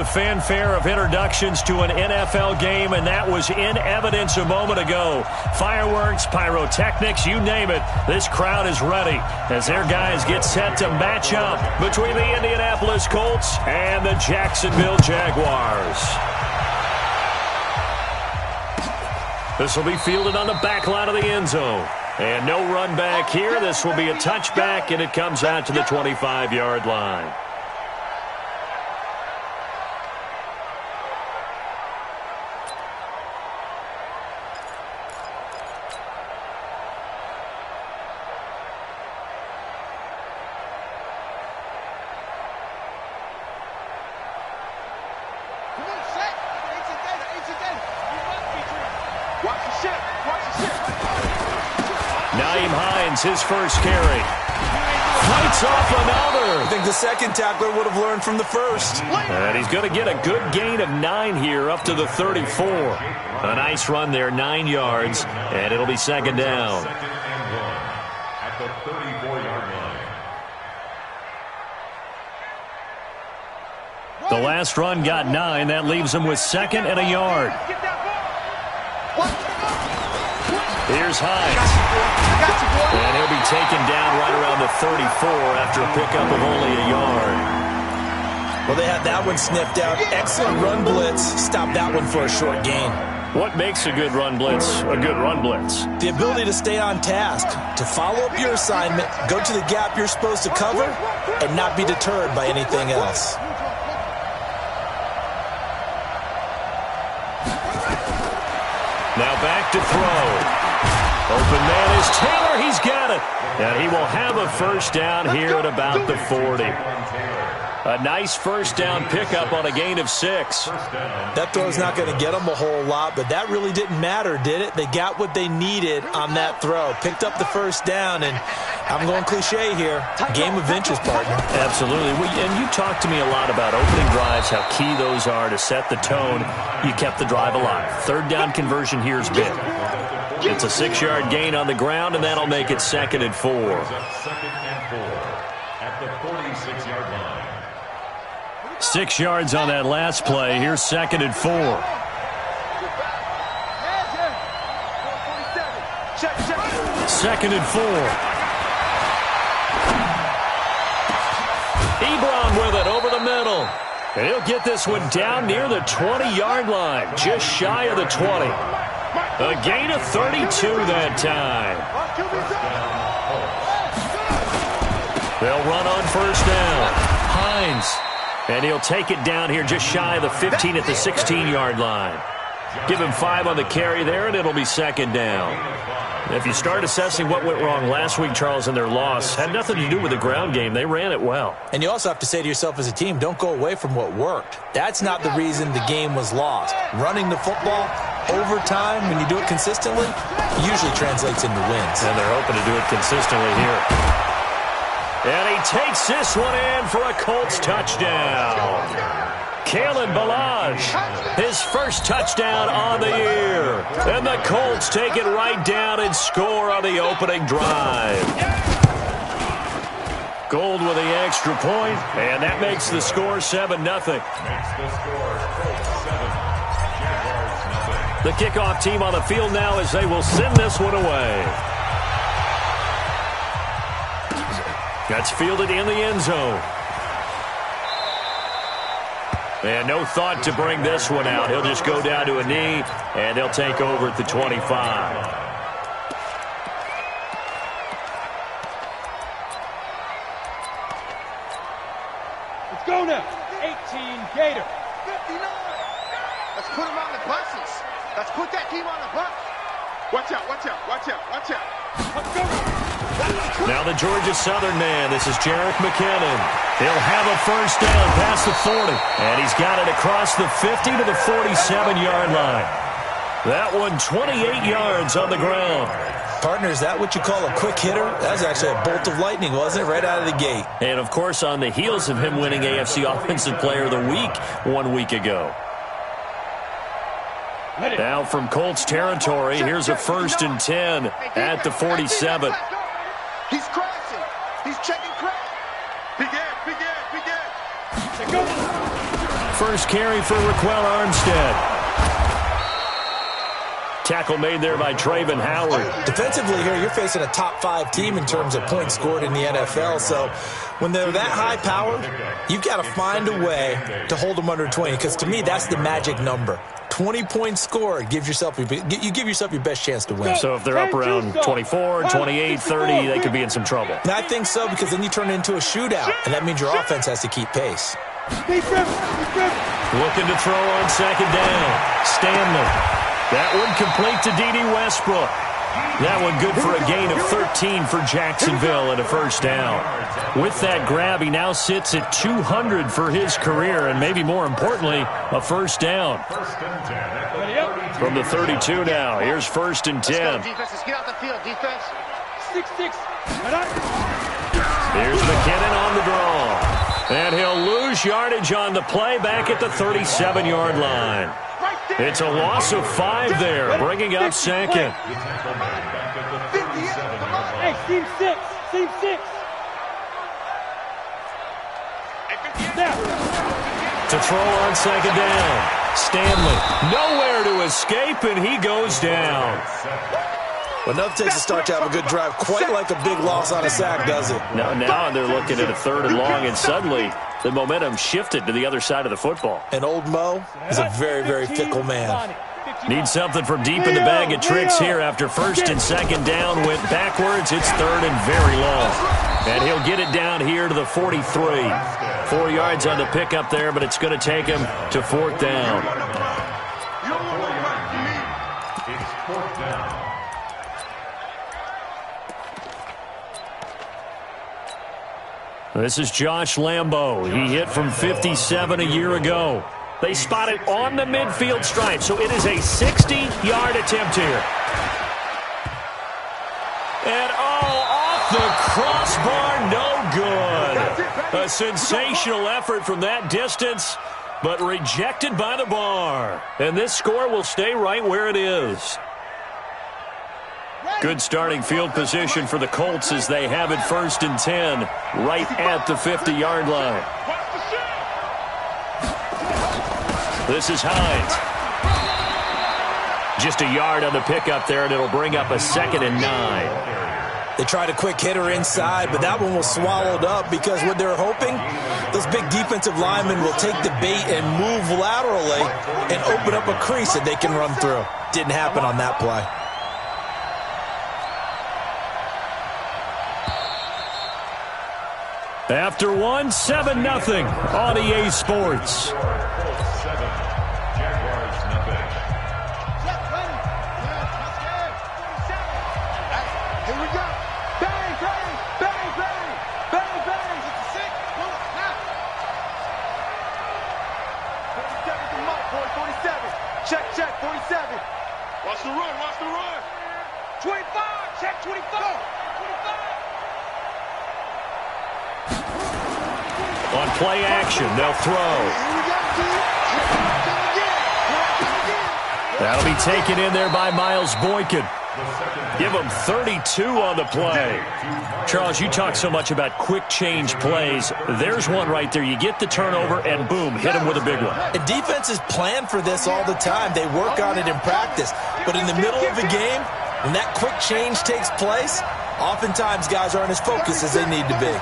The fanfare of introductions to an NFL game, and that was in evidence a moment ago. Fireworks, pyrotechnics, you name it. This crowd is ready as their guys get set to match up between the Indianapolis Colts and the Jacksonville Jaguars. This will be fielded on the back line of the end zone. And no run back here. This will be a touchback, and it comes out to the 25-yard line. His first carry. Fights off another. I think the second tackler would have learned from the first. And he's going to get a good gain of 9 here up to the 34. A nice run there, 9 yards, and it'll be second down. At the 34-yard line. The last run got 9. That leaves him with second and a yard. Here's Hines. And he'll be taken down right around the 34 after a pickup of only a yard. Well, they had that one sniffed out. Excellent run blitz. Stop that one for a short gain. What makes a good run blitz a good run blitz? The ability to stay on task, to follow up your assignment, go to the gap you're supposed to cover, and not be deterred by anything else. Now back to throw. Open man is Taylor. He's got it. And he will have a first down here at about the 40. A nice first down pickup on a gain of 6. That throw's not going to get them a whole lot, but that really didn't matter, did it? They got what they needed on that throw. Picked up the first down, and I'm going cliche here. Game of inches, partner. Absolutely. And you talked to me a lot about opening drives, how key those are to set the tone. You kept the drive alive. Third down conversion here is big. It's a 6-yard gain on the ground, and that'll make it second and 4. Second and 4 at the 46-yard line. 6 yards on that last play. Here's second and 4. Second and 4. Ebron with it over the middle. And he'll get this one down near the 20-yard line, just shy of the 20. A gain of 32 that time. They'll run on first down. Hines. And he'll take it down here just shy of the 15 at the 16-yard line. Give him 5 on the carry there, and it'll be second down. If you start assessing what went wrong last week, Charles, in their loss, had nothing to do with the ground game. They ran it well. And you also have to say to yourself as a team, don't go away from what worked. That's not the reason the game was lost. Running the football over time, when you do it consistently, usually translates into wins. And they're hoping to do it consistently here. And he takes this one in for a Colts touchdown. Kalen Ballage, his first touchdown on the year. And the Colts take it right down and score on the opening drive. Gold with the extra point, and that makes the score 7-0. The kickoff team on the field now as they will send this one away. That's fielded in the end zone. And no thought to bring this one out. He'll just go down to a knee, and he'll take over at the 25. Let's go now. 18 Gator. 59. Let's put him on the buses. Let's put that team on the bus. Watch out, watch out, watch out, watch out. Let's go. Now the Georgia Southern man. This is Jerick McKinnon. He'll have a first down past the 40. And he's got it across the 50 to the 47-yard line. That one 28 yards on the ground. Partner, is that what you call a quick hitter? That was actually a bolt of lightning, wasn't it? Right out of the gate. And, of course, on the heels of him winning AFC Offensive Player of the Week 1 week ago. Now from Colts territory, here's a 1st and 10 at the 47. He's crashing. He's checking crash. Big Ed, big Ed, big Ed. first carry for Raquel Armstead. Tackle made there by Traven Howard. Defensively here, you're facing a top 5 team in terms of points scored in the NFL. So when they're that high powered, you've got to find a way to hold them under 20. Because to me, that's the magic number. 20 points scored gives yourself you give yourself your best chance to win. So if they're up around 24, 28, 30, they could be in some trouble. And I think so, because then you turn it into a shootout, and that means your offense has to keep pace. Looking to throw on second down. Stanley. That one complete to D.D. Westbrook. That one good for a gain of 13 for Jacksonville and a first down. With that grab, he now sits at 200 for his career, and maybe more importantly, a first down. From the 32 now, here's first and 10. Let's go, defense. Let's get out the field, defense. 6-6. Here's McKinnon on the draw. And he'll lose yardage on the play back at the 37-yard line. It's a loss of 5 there, bringing up second. Hey, team 6. Team 6. To throw on second down. Stanley, nowhere to escape, and he goes down. Well, enough takes a start to have a good drive, quite like a big loss on a sack, does it? Now they're looking at a 3rd and long, and suddenly the momentum shifted to the other side of the football. And old Mo is a very, very fickle man. Needs something from deep in the bag of tricks here after first and second down went backwards. It's 3rd and very long. And he'll get it down here to the 43. 4 yards on the pickup there, but it's going to take him to 4th down. It's 4th down. This is Josh Lambo. He hit from 57 a year ago. They spot it on the midfield stripe, so it is a 60-yard attempt here. And, off the crossbar, no good. A sensational effort from that distance, but rejected by the bar. And this score will stay right where it is. Good starting field position for the Colts as they have it 1st and 10 right at the 50-yard line. This is Hines. Just a yard on the pickup there, and it'll bring up a 2nd and 9. They tried a quick hitter inside, but that one was swallowed up because what they're hoping, those big defensive linemen will take the bait and move laterally and open up a crease that they can run through. Didn't happen on that play. After 7-0 on EA Sports. Check, 47. Watch the run. 25, check 25. 25. On play action, they'll throw. That'll be taken in there by Miles Boykin. Give him 32 on the play. Charles, you talk so much about quick change plays. There's one right there. You get the turnover, and boom, hit him with a big one. And defenses plan for this all the time. They work on it in practice. But in the middle of a game, when that quick change takes place, oftentimes guys aren't as focused as they need to be.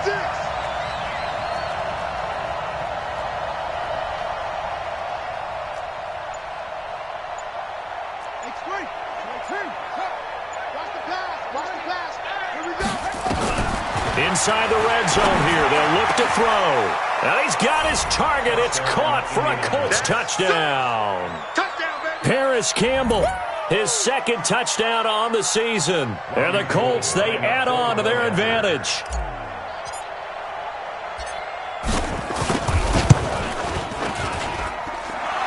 Inside the red zone here, they'll look to throw. And he's got his target. It's caught for a Colts touchdown. Paris Campbell, his 2nd touchdown on the season. And the Colts, they add on to their advantage.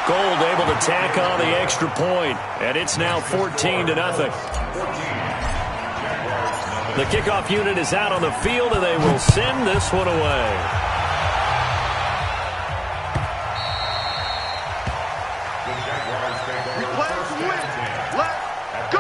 Gold able to tack on the extra point, and it's now 14-0. The kickoff unit is out on the field, and they will send this one away. We play to win. Let's go.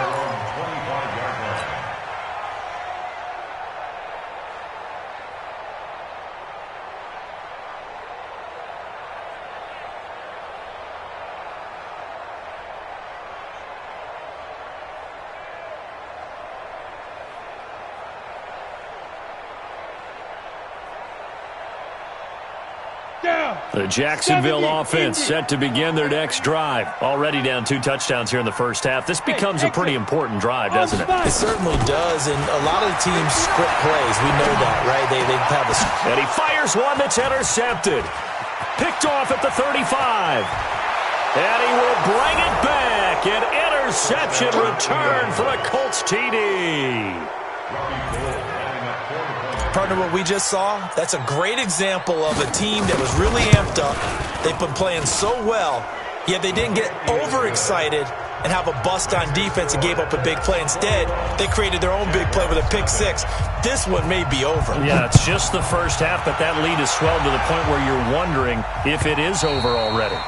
The Jacksonville offense set to begin their next drive. Already down 2 touchdowns here in the first half. This becomes a pretty important drive, doesn't it? It certainly does, and a lot of the teams script plays. We know that, right? They have a... And he fires one that's intercepted. Picked off at the 35. And he will bring it back. An interception return for a Colts TD. Partner, what we just saw, that's a great example of a team that was really amped up. They've been playing so well, yet they didn't get overexcited and have a bust on defense and gave up a big play. Instead, they created their own big play with a pick six. This one may be over. Yeah, it's just the first half, but that lead has swelled to the point where you're wondering if it is over already.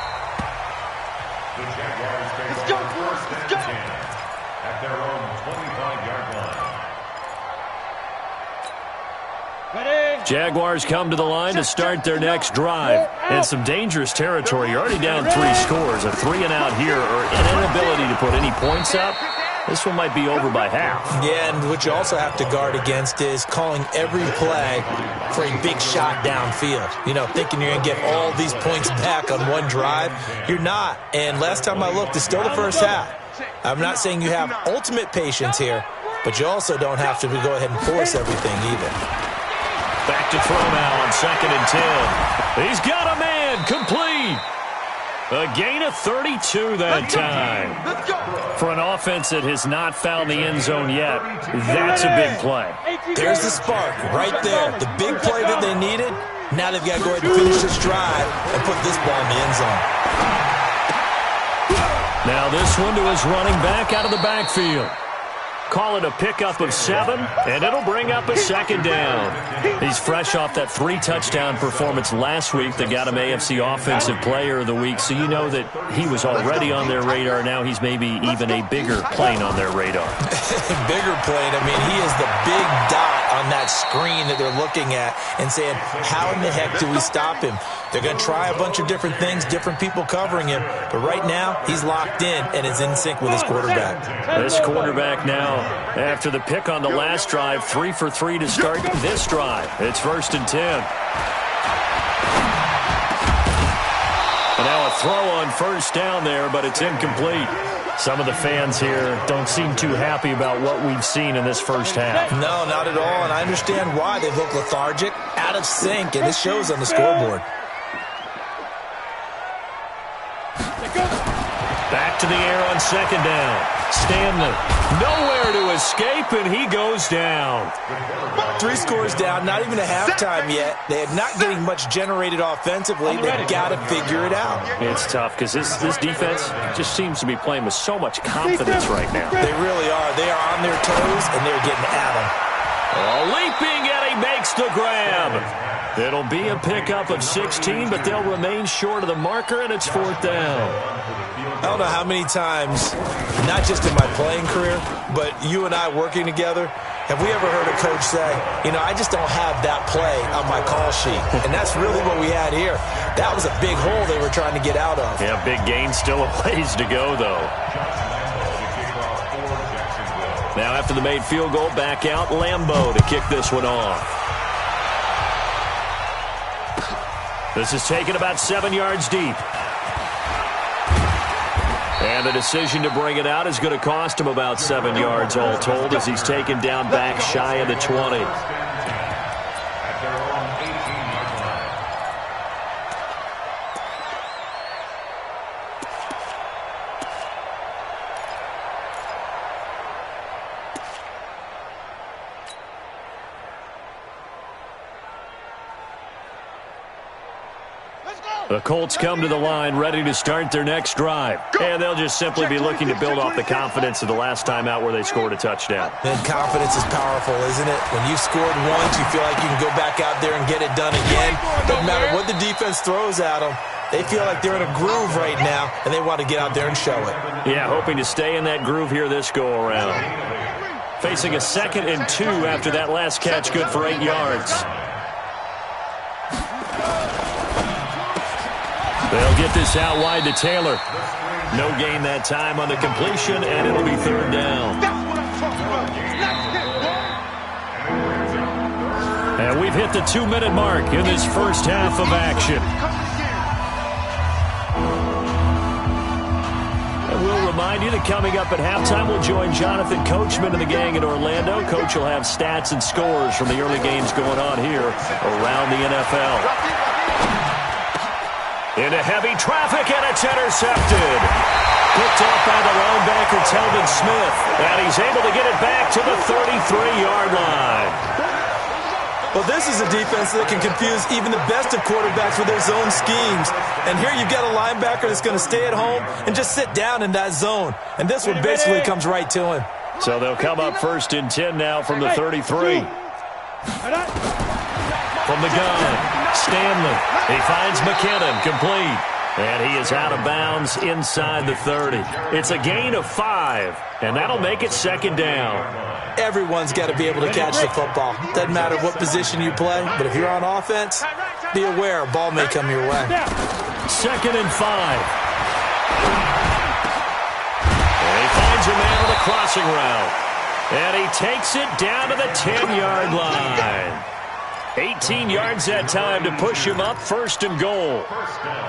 Let's go, boys. Let's go. At their own 25-yard line. Jaguars come to the line to start their next drive. And some dangerous territory. You're already down 3 scores. A 3-and-out here or an inability to put any points up. This one might be over by half. Yeah, and what you also have to guard against is calling every play for a big shot downfield. You know, thinking you're going to get all these points back on one drive. You're not. And last time I looked, it's still the first half. I'm not saying you have ultimate patience here, but you also don't have to go ahead and force everything either. Back to throw now on 2nd and 10. He's got a man complete. A gain of 32 that time. For an offense that has not found the end zone yet, that's a big play. There's the spark right there. The big play that they needed. Now they've got to go ahead and finish this drive and put this ball in the end zone. Now this one to his running back out of the backfield. Call it a pickup of 7, and it'll bring up a 2nd down. He's fresh off that 3-touchdown performance last week that got him AFC Offensive Player of the Week, so you know that he was already on their radar. Now he's maybe even a bigger plane on their radar. Bigger plane. I mean, he is the big dot on that screen that they're looking at and saying, how in the heck do we stop him? They're going to try a bunch of different things, different people covering him, but right now he's locked in and is in sync with his quarterback. This quarterback now, after the pick on the last drive, 3 for 3 to start this drive. It's 1st and 10. And now a throw on 1st down there, but it's incomplete. Some of the fans here don't seem too happy about what we've seen in this first half. No, not at all, and I understand why. They look lethargic, out of sync, and this shows on the scoreboard. Back to the air on 2nd down. Stanley, nowhere to escape, and he goes down. 3 scores down, not even a halftime yet. They are not getting much generated offensively. They've got to figure it out. It's tough because this defense just seems to be playing with so much confidence right now. They really are. They are on their toes, and they're getting at them. Leaping, and he makes the grab. It'll be a pickup of 16, but they'll remain short of the marker, and it's 4th down. I don't know how many times, not just in my playing career, but you and I working together, have we ever heard a coach say, you know, I just don't have that play on my call sheet. And that's really what we had here. That was a big hole they were trying to get out of. Yeah, big gain, still a ways to go, though. Now after the made field goal, back out Lambeau to kick this one off. This is taken about 7 yards deep. And the decision to bring it out is going to cost him about 7 yards all told as he's taken down back shy of the 20. The Colts come to the line ready to start their next drive. And they'll just simply be looking to build off the confidence of the last time out where they scored a touchdown. And confidence is powerful, isn't it? When you've scored once, you feel like you can go back out there and get it done again. Doesn't matter what the defense throws at them. They feel like they're in a groove right now, and they want to get out there and show it. Yeah, hoping to stay in that groove here this go-around. Facing a 2nd and 2 after that last catch, good for 8 yards. They'll get this out wide to Taylor. No gain that time on the completion, and it'll be 3rd down. And We've hit the 2-minute mark in this first half of action. And we'll remind you that coming up at halftime, we'll join Jonathan Coachman and the gang in Orlando. Coach will have stats and scores from the early games going on here around the NFL. Into heavy traffic, and it's intercepted. Picked off by the linebacker, Telvin Smith. And he's able to get it back to the 33-yard line. Well, this is a defense that can confuse even the best of quarterbacks with their zone schemes. And here you've got a linebacker that's going to stay at home and just sit down in that zone. And this one basically comes right to him. So they'll come up 1st and 10 now from the 33. From the gun, Stanley. He finds McKinnon, complete. And he is out of bounds inside the 30. It's a gain of 5, and that'll make it 2nd down. Everyone's got to be able to catch the football. Doesn't matter what position you play, but if you're on offense, be aware a ball may come your way. 2nd and 5. And he finds a man on the crossing route. And he takes it down to the 10-yard line. 18 yards that time to push him up 1st and goal.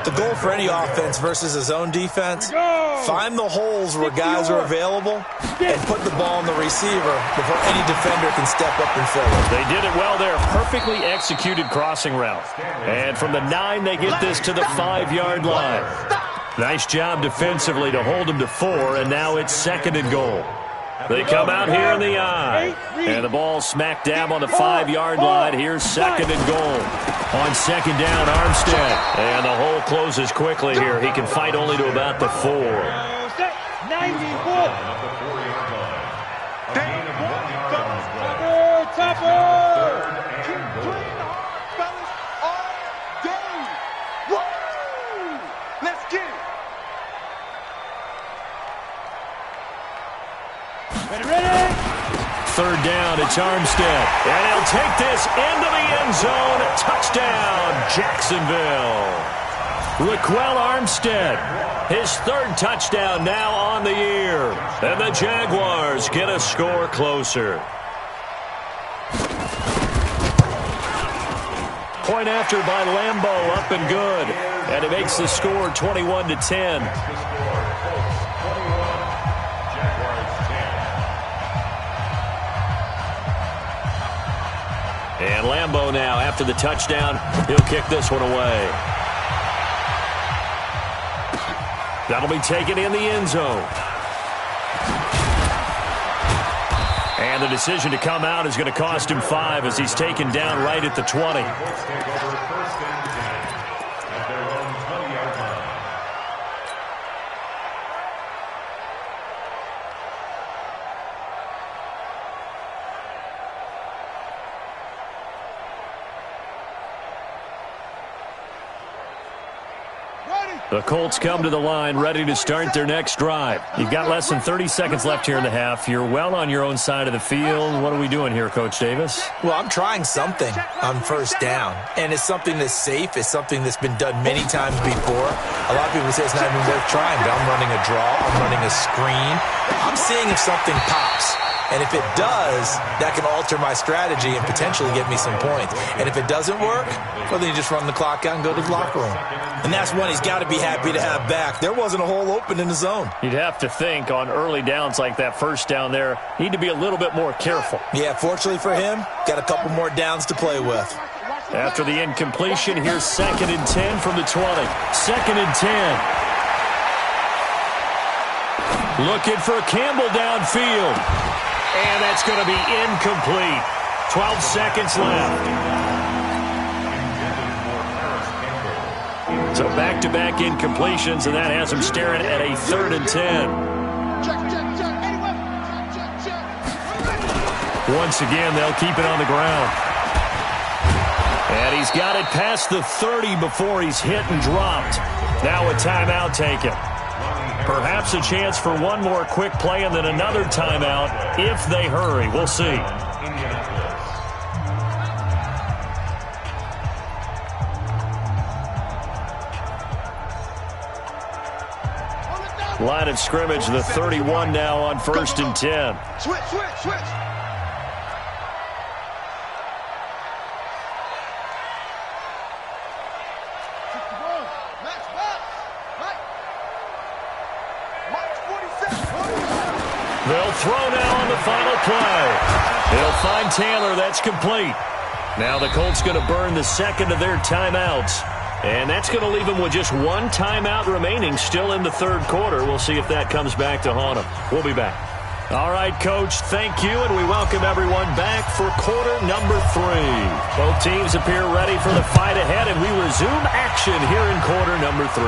The goal for any offense versus a zone defense, find the holes where guys are available and put the ball on the receiver before any defender can step up and fill it. They did it well there. Perfectly executed crossing route. And from the 9, they get this to the 5-yard line. Nice job defensively to hold them to 4, and now it's 2nd and goal. They come out here in the eye. And the ball smack dab on the 5-yard line. Here's 2nd and goal. On 2nd down, Armstead. And the hole closes quickly here. He can fight only to about the 4. 94. Let's get it. Ready? 3rd down, it's Armstead. And he'll take this into the end zone. Touchdown, Jacksonville. Raquel Armstead, his 3rd touchdown now on the year. And the Jaguars get a score closer. Point after by Lambeau, up and good. And it makes the score 21-10. And Lambeau now, after the touchdown, he'll kick this one away. That'll be taken in the end zone. And the decision to come out is going to cost him 5 as he's taken down right at the 20. The Colts come to the line ready to start their next drive. You've got less than 30 seconds left here in the half. You're well on your own side of the field. What are we doing here, Coach Davis? Well, I'm trying something on 1st down, and it's something that's safe. It's something that's been done many times before. A lot of people say it's not even worth trying, but I'm running a draw. I'm running a screen. I'm seeing if something pops. And if it does, that can alter my strategy and potentially get me some points. And if it doesn't work, well, then you just run the clock out and go to the locker room. And that's one he's got to be happy to have back. There wasn't a hole open in the zone. You'd have to think on early downs like that 1st down there, need to be a little bit more careful. Yeah, fortunately for him, got a couple more downs to play with. After the incompletion, here's 2nd and 10 from the 20. 2nd and 10. Looking for Campbell downfield. And that's going to be incomplete. 12 seconds left. So back-to-back incompletions, and that has him staring at a 3rd and 10. Once again, they'll keep it on the ground. And he's got it past the 30 before he's hit and dropped. Now a timeout taken. Perhaps a chance for one more quick play and then another timeout if they hurry. We'll see. Line of scrimmage, the 31 now on 1st and 10. Switch. They'll throw now on the final play. He'll find Taylor. That's complete. Now the Colts going to burn the second of their timeouts. And that's going to leave them with just one timeout remaining still in the third quarter. We'll see if that comes back to haunt them. We'll be back. All right, Coach, thank you, and we welcome everyone back for quarter number 3. Both teams appear ready for the fight ahead, and we resume action here in quarter number 3.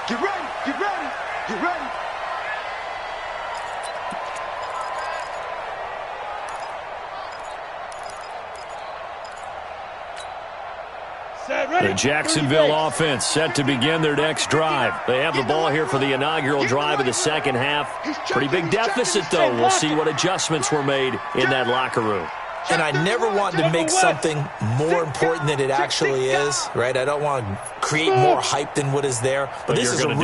Get ready, get ready, get ready. The Jacksonville offense set to begin their next drive. They have the ball here for the inaugural drive of the second half. Pretty big deficit, though. We'll see what adjustments were made in that locker room. And I never want to make something more important than it actually is, right? I don't want to create more hype than what is there. But this is I'm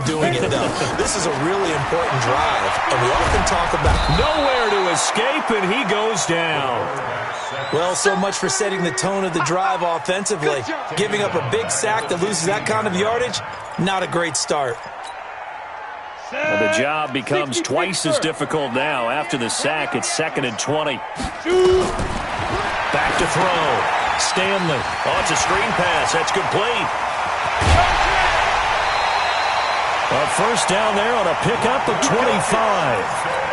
doing it, though. This is a really important drive, and we often talk about nowhere to escape, and he goes down. Well, so much for setting the tone of the drive offensively. Giving up a big sack that loses that kind of yardage, not a great start. Well, the job becomes twice as difficult now. After the sack, it's 2nd and 20. Back to throw. Stanley. Oh, it's a screen pass. That's complete. A first down there on a pickup of 25.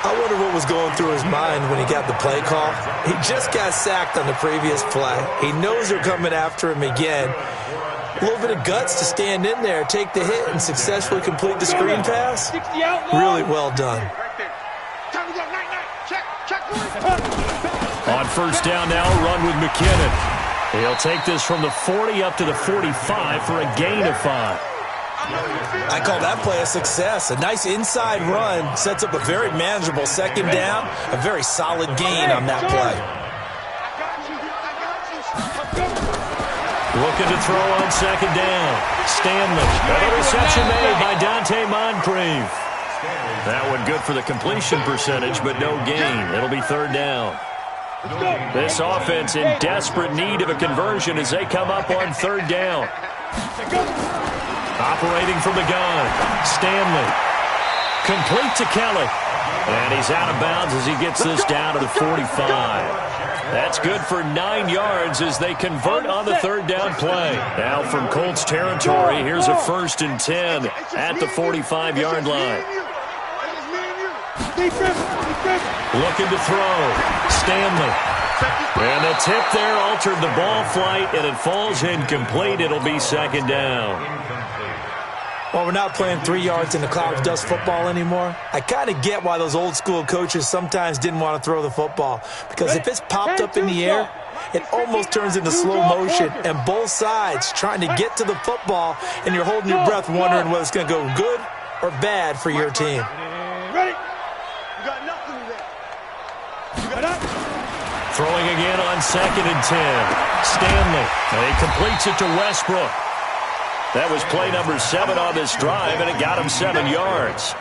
I wonder what was going through his mind when he got the play call. He just got sacked on the previous play. He knows they're coming after him again. A little bit of guts to stand in there, take the hit, and successfully complete the screen pass. Really well done. On first down now, a run with McKinnon. He'll take this from the 40 up to the 45 for a gain of 5. I call that play a success. A nice inside run sets up a very manageable second down. A very solid gain on that play. Looking to throw on second down. Stanley. Another reception made by Dante Moncrief. That one good for the completion percentage, but no gain. It'll be third down. This offense in desperate need of a conversion as they come up on third down. Operating from the gun. Stanley. Complete to Kelly. And he's out of bounds as he gets this down to the 45. That's good for 9 yards as they convert on the third down play. Now from Colts territory, here's a 1st and 10 at the 45-yard line. Looking to throw. Stanley. And the tip there altered the ball flight, and it falls incomplete. It'll be second down. Well, we're not playing 3 yards in a cloud of dust football anymore. I kind of get why those old school coaches sometimes didn't want to throw the football. Because if it's popped up in the air, it almost turns into slow motion. And both sides trying to get to the football, and you're holding your breath wondering whether it's going to go good or bad for your team. Ready? You got nothing there. You got nothing. Throwing again on 2nd and 10. Stanley. And he completes it to Westbrook. That was play number 7 on this drive, and it got him 7 yards.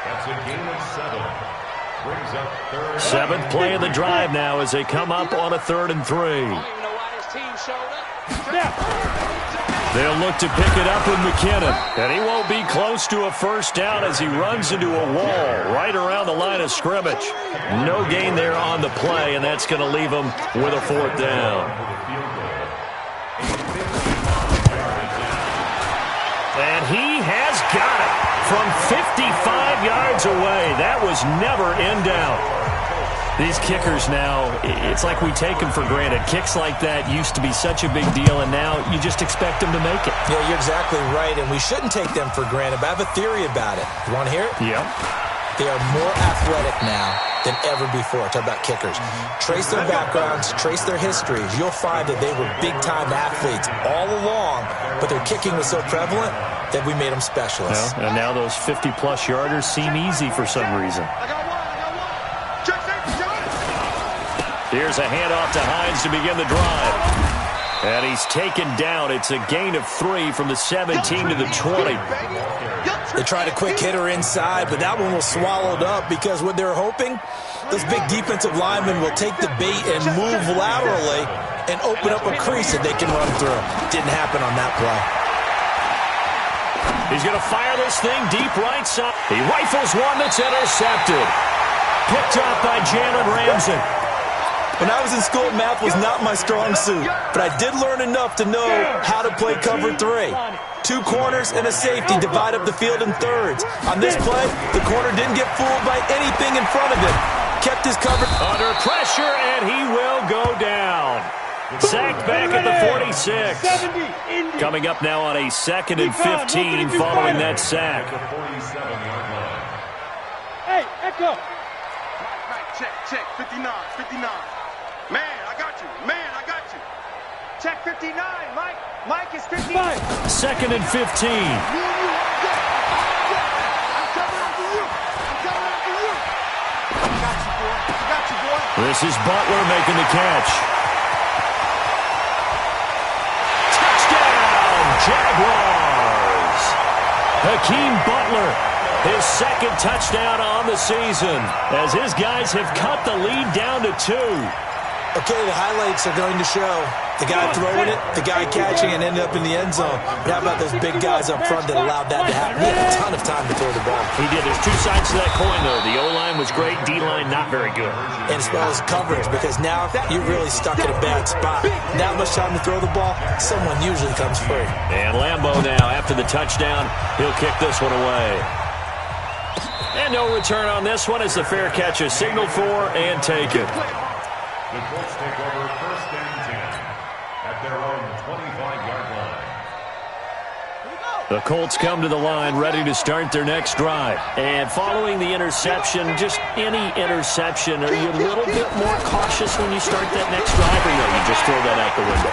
That's a gain of 7. Brings up third. 7th play of the drive now as they come up on a 3rd and 3. They'll look to pick it up with McKinnon. And he won't be close to a first down as he runs into a wall right around the line of scrimmage. No gain there on the play, and that's going to leave him with a 4th down. And he has got it from 55 yards away. That was never in doubt. These kickers now, it's like we take them for granted. Kicks like that used to be such a big deal, and now you just expect them to make it. Yeah, you're exactly right, and we shouldn't take them for granted, but I have a theory about it. You want to hear it? Yeah. They are more athletic now than ever before. Talk about kickers. Trace their backgrounds, trace their histories. You'll find that they were big-time athletes all along, but their kicking was so prevalent that we made them specialists. Well, and now those 50-plus yarders seem easy for some reason. Here's a handoff to Hines to begin the drive. And he's taken down. It's a gain of 3 from the 17 to the 20. They tried a quick hitter inside, but that one was swallowed up because what they're hoping, those big defensive linemen will take the bait and move laterally and open up a crease that they can run through. Didn't happen on that play. He's going to fire this thing deep right side. He rifles one that's intercepted. Picked up by Jalen Ramsey. When I was in school, math was not my strong suit, but I did learn enough to know how to play cover 3. 2 corners and a safety divide up the field in thirds. On this play, the corner didn't get fooled by anything in front of him. Kept his cover. Under pressure, and he will go down. Sacked back at the 46. Coming up now on a 2nd and 15 following that sack. Hey, Echo. Right, check, 59, 59. Man, I got you. Man, I got you. Check 59, Mike. Mike is 59. 2nd and 15. I'm coming after you. I'm coming after you. I got you, boy. I got you, boy. This is Butler making the catch. Touchdown, Jaguars. Hakeem Butler, his 2nd touchdown on the season, as his guys have cut the lead down to 2. Okay, the highlights are going to show the guy throwing it, the guy catching, and ended up in the end zone. But how about those big guys up front that allowed that to happen? He had a ton of time to throw the ball. He did. There's 2 sides to that coin, though. The O-line was great. D-line not very good. And as well as coverage, because now you're really stuck in a bad spot. That much time to throw the ball, someone usually comes free. And Lambeau now, after the touchdown, he'll kick this one away. And no return on this one as the fair catch is signaled for and taken. The Colts take over 1st and 10 at their own 25-yard line. The Colts come to the line ready to start their next drive. And following the interception, just any interception, are you a little bit more cautious when you start that next drive, or no, you just throw that out the window?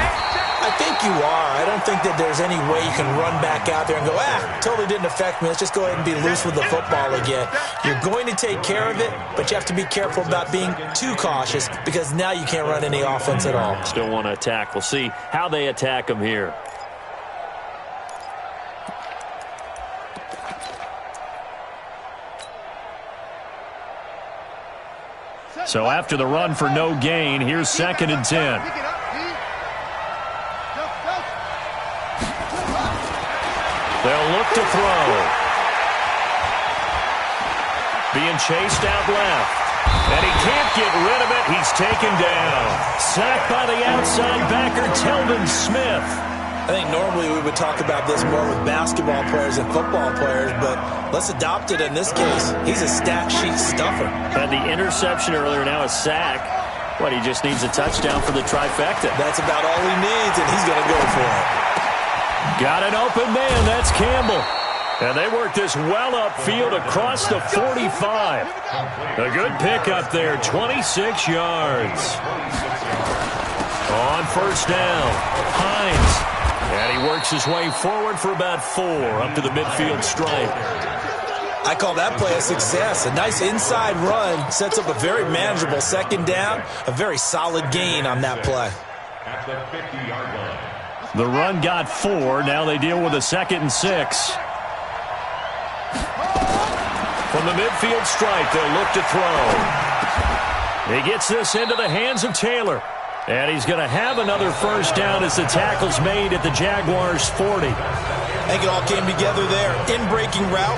I think you are. I don't think that there's any way you can run back out there and go, totally didn't affect me. Let's just go ahead and be loose with the football again. You're going to take care of it, but you have to be careful about being too cautious because now you can't run any offense at all. Still want to attack. We'll see how they attack them here. So after the run for no gain, here's 2nd and 10. They'll look to throw. Being chased out left. And he can't get rid of it. He's taken down. Sacked by the outside backer, Telvin Smith. I think normally we would talk about this more with basketball players and football players, but let's adopt it in this case. He's a stat sheet stuffer. Had the interception earlier, now a sack. What, he just needs a touchdown for the trifecta. That's about all he needs, and he's going to go for it. Got an open man. That's Campbell. And they work this well upfield across the 45. A good pickup there, 26 yards. On 1st down, Hines. And he works his way forward for about 4 up to the midfield stripe. I call that play a success. A nice inside run sets up a very manageable 2nd down. A very solid gain on that play. At the 50-yard line. The run got 4. Now they deal with a 2nd and 6. From the midfield stripe, they'll look to throw. He gets this into the hands of Taylor. And he's going to have another 1st down as the tackle's made at the Jaguars' 40. I think it all came together there. In-breaking route,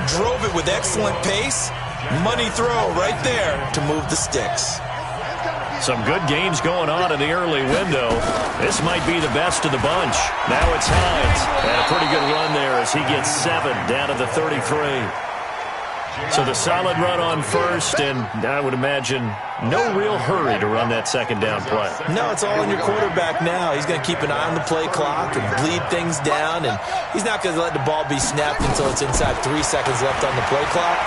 drove it with excellent pace. Money throw right there to move the sticks. Some good games going on in the early window. This might be the best of the bunch. Now it's Hines. And a pretty good run there as he gets 7 down to the 33. So the solid run on 1st, and I would imagine no real hurry to run that 2nd down play. No, it's all on your quarterback now. He's going to keep an eye on the play clock and bleed things down, and he's not going to let the ball be snapped until it's inside 3 seconds left on the play clock.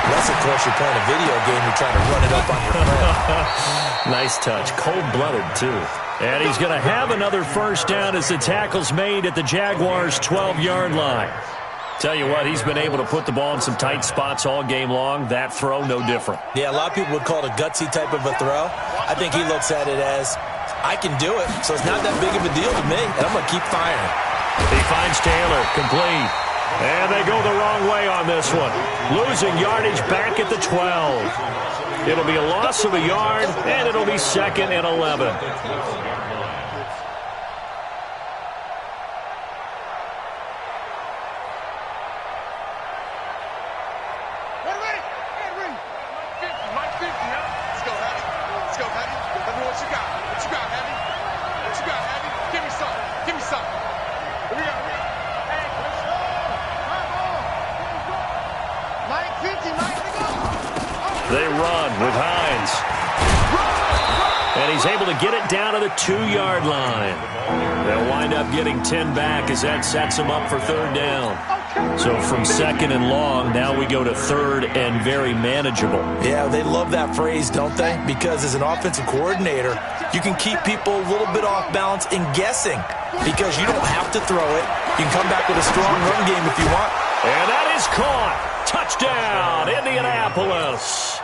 Unless, of course, you're playing a video game, you're trying to run it up on your friend. Nice touch. Cold-blooded, too. And he's going to have another 1st down as the tackle's made at the Jaguars' 12-yard line. Tell you what, he's been able to put the ball in some tight spots all game long. That throw, no different. Yeah, a lot of people would call it a gutsy type of a throw. I think he looks at it as, I can do it, so it's not that big of a deal to me, and I'm going to keep firing. He finds Taylor, complete. And they go the wrong way on this one. Losing yardage back at the 12. It'll be a loss of a yard, and it'll be 2nd and 11. run with Hines. And he's able to get it down to the 2-yard line. They'll wind up getting 10 back as that sets them up for third down. So from second and long, now we go to third and very manageable. Yeah, they love that phrase, don't they? Because as an offensive coordinator, you can keep people a little bit off balance and guessing because you don't have to throw it. You can come back with a strong run game if you want. And that is caught. Touchdown, Indianapolis.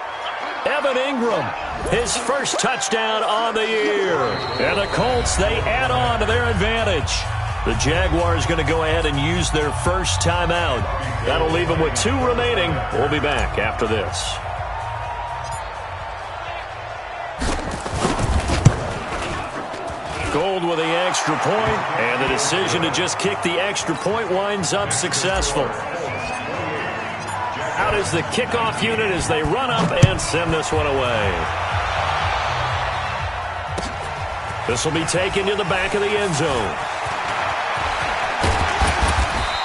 Evan Ingram, his first touchdown on the year. And the Colts, they add on to their advantage. The Jaguars going to go ahead and use their first timeout. That'll leave them with 2 remaining. We'll be back after this. Gold with the extra point, and the decision to just kick the extra point winds up successful. Out is the kickoff unit as they run up and send this one away. This will be taken to the back of the end zone.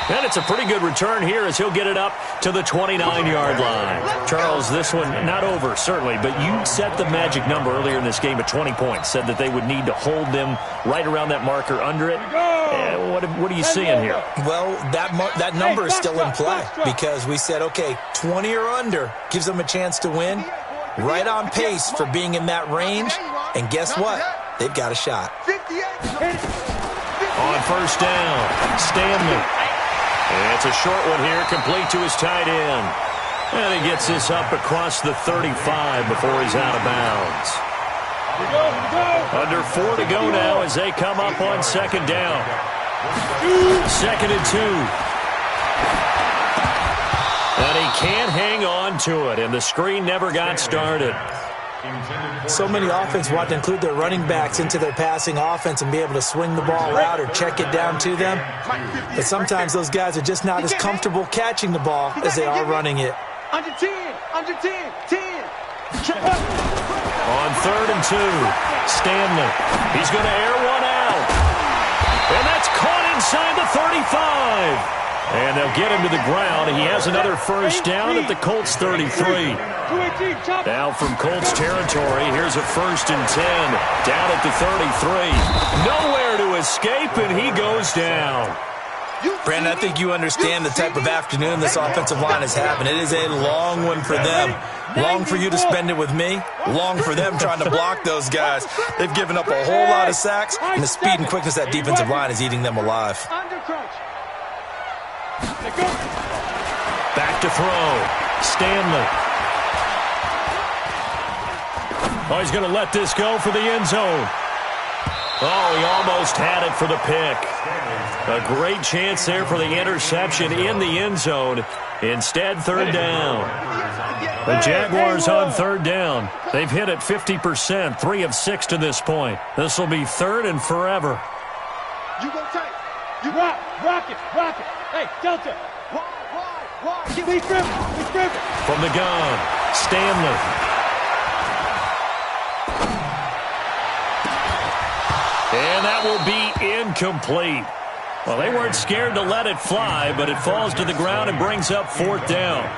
And it's a pretty good return here as he'll get it up to the 29-yard line. Charles, this one not over, certainly, but you set the magic number earlier in this game at 20 points, said that they would need to hold them right around that marker under it. What are you seeing here? Well, that number is still in play because we said, okay, 20 or under gives them a chance to win. Right on pace for being in that range. And guess what? They've got a shot. On first down, Stanley. And it's a short one here, complete to his tight end. And he gets this up across the 35 before he's out of bounds. Under 4 to go now as they come up on second down. 2nd and 2. And he can't hang on to it, and the screen never got started. So many offenses want to include their running backs into their passing offense and be able to swing the ball out or check it down to them. But sometimes those guys are just not as comfortable catching the ball as they are running it. Under 10, under 10, 10. On 3rd and 2, Stanley. He's going to air one out. And that's caught inside the 35. And they'll get him to the ground. He has another first down at the Colts 33. Now from Colts territory, here's a 1st and 10. Down at the 33. Nowhere to escape, and he goes down. Brandon, I think you understand the type of afternoon this offensive line is having. It is a long one for them. Long for you to spend it with me. Long for them trying to block those guys. They've given up a whole lot of sacks, and the speed and quickness of that defensive line is eating them alive. Back to throw. Stanley. Oh, he's going to let this go for the end zone. Oh, he almost had it for the pick. A great chance there for the interception in the end zone. Instead, 3rd down. The Jaguars on 3rd down. They've hit it 50%, 3 of 6 to this point. This will be 3rd and forever. You go tight. You rock it. Hey, Delta. Why? Be driven. From the gun, Stanley. And that will be incomplete. Well, they weren't scared to let it fly, but it falls to the ground and brings up 4th down.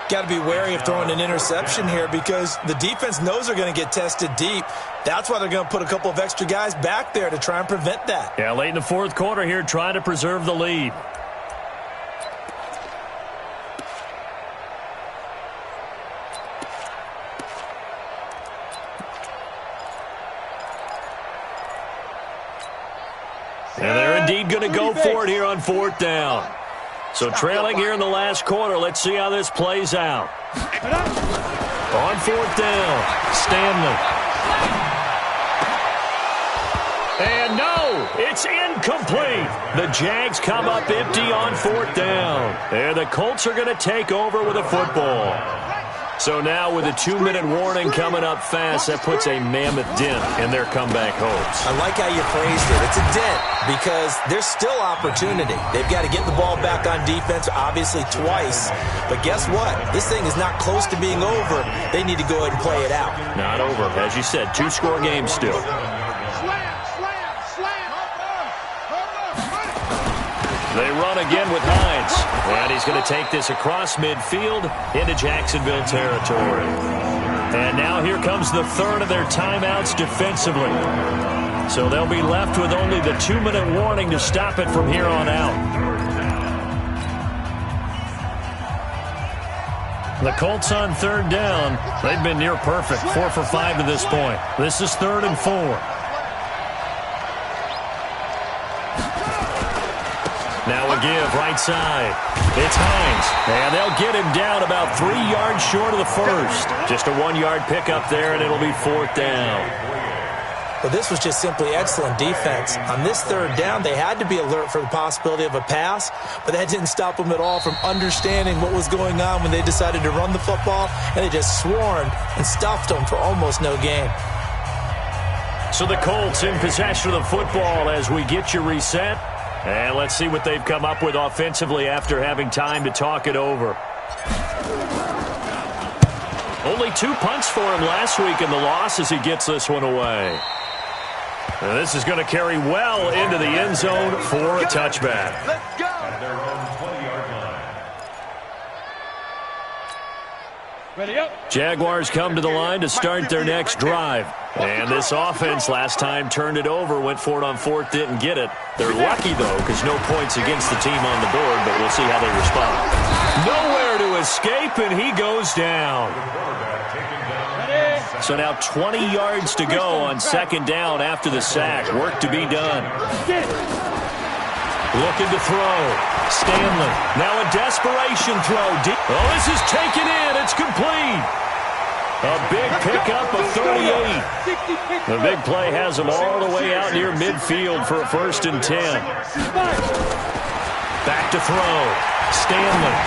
Got to be wary of throwing an interception here because the defense knows they're going to get tested deep. That's why they're going to put a couple of extra guys back there to try and prevent that. Yeah, late in the 4th quarter here, trying to preserve the lead. And they're indeed going to go for it here on 4th down. So trailing here in the last quarter, let's see how this plays out. On 4th down, Stanley. And no, it's incomplete. The Jags come up empty on 4th down. And the Colts are going to take over with a football. So now with a 2-minute warning coming up fast, that puts a mammoth dent in their comeback hopes. I like how you phrased it. It's a dent because there's still opportunity. They've got to get the ball back on defense, obviously twice. But guess what? This thing is not close to being over. They need to go ahead and play it out. Not over. As you said, 2-score game still. They run again with Hines. And he's going to take this across midfield into Jacksonville territory. And now here comes the third of their timeouts defensively. So they'll be left with only the 2-minute warning to stop it from here on out. The Colts on third down. They've been near perfect, 4 for 5 to this point. This is 3rd and 4. Now a give, right side. It's Hines, and they'll get him down about 3 yards short of the first. Just a 1-yard pickup there, and it'll be 4th down. Well, this was just simply excellent defense. On this third down, they had to be alert for the possibility of a pass, but that didn't stop them at all from understanding what was going on when they decided to run the football, and they just swarmed and stuffed them for almost no gain. So the Colts in possession of the football as we get you reset. And let's see what they've come up with offensively after having time to talk it over. Only 2 punts for him last week in the loss as he gets this one away. And this is going to carry well into the end zone for a touchback. Let's go. At their own 20-yard line. Ready up. Jaguars come to the line to start their next drive. And this offense last time turned it over, went for it on 4th, didn't get it. They're lucky, though, because no points against the team on the board, but we'll see how they respond. Nowhere to escape, and he goes down. So now 20 yards to go on 2nd down after the sack. Work to be done. Looking to throw. Stanley. Now a desperation throw. Oh, this is taken in. It's complete. A big pickup of 38. The big play has him all the way out near midfield for a 1st and 10. Back to throw. Stanley.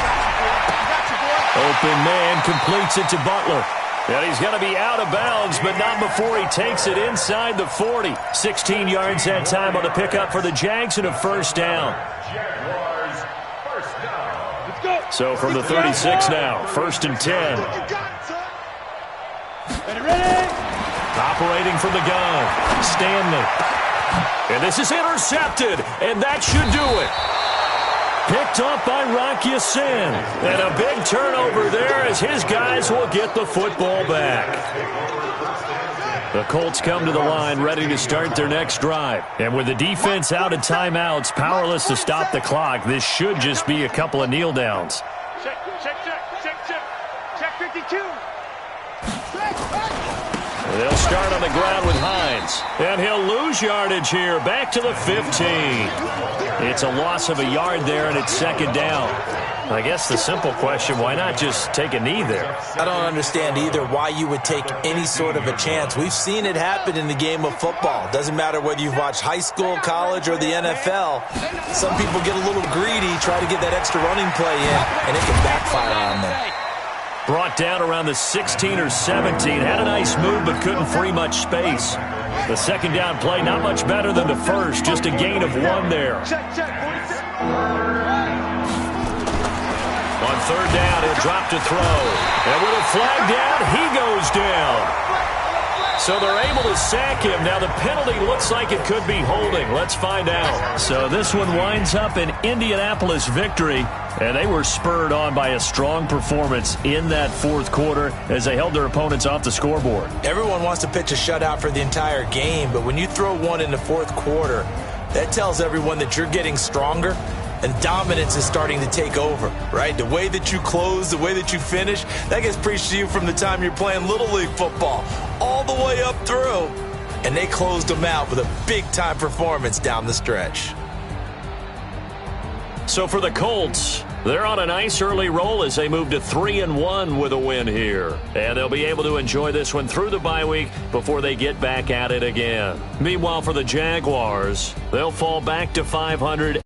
Open man completes it to Butler. And he's going to be out of bounds, but not before he takes it inside the 40. 16 yards that time on the pickup for the Jags and a 1st down. Jaguars, 1st down. Let's go. So from the 36 now, 1st and 10. Ready. Operating from the gun, Stanley. And this is intercepted, and that should do it. Picked up by Rock Ya-Sin. And a big turnover there as his guys will get the football back. The Colts come to the line ready to start their next drive. And with the defense out of timeouts, powerless to stop the clock, this should just be a couple of kneel downs. Check, check, check, check, check. Check 52. They'll start on the ground with Hines. And he'll lose yardage here, back to the 15. It's a loss of a yard there, and it's 2nd down. I guess the simple question, why not just take a knee there? I don't understand either why you would take any sort of a chance. We've seen it happen in the game of football. Doesn't matter whether you've watched high school, college, or the NFL. Some people get a little greedy, try to get that extra running play in, and it can backfire on them. Brought down around the 16 or 17. Had a nice move, but couldn't free much space. The 2nd down play, not much better than the first. Just a gain of 1 there. Check, check, 46. On 3rd down, he'll drop to throw. And with a flag down, he goes down. So they're able to sack him. Now the penalty looks like it could be holding. Let's find out. So this one winds up an Indianapolis victory. And they were spurred on by a strong performance in that 4th quarter as they held their opponents off the scoreboard. Everyone wants to pitch a shutout for the entire game, but when you throw one in the 4th quarter, that tells everyone that you're getting stronger and dominance is starting to take over, right? The way that you close, the way that you finish, that gets preached to you from the time you're playing Little League football all the way up through. And they closed them out with a big-time performance down the stretch. So for the Colts, they're on a nice early roll as they move to 3-1 with a win here. And they'll be able to enjoy this one through the bye week before they get back at it again. Meanwhile, for the Jaguars, they'll fall back to 500.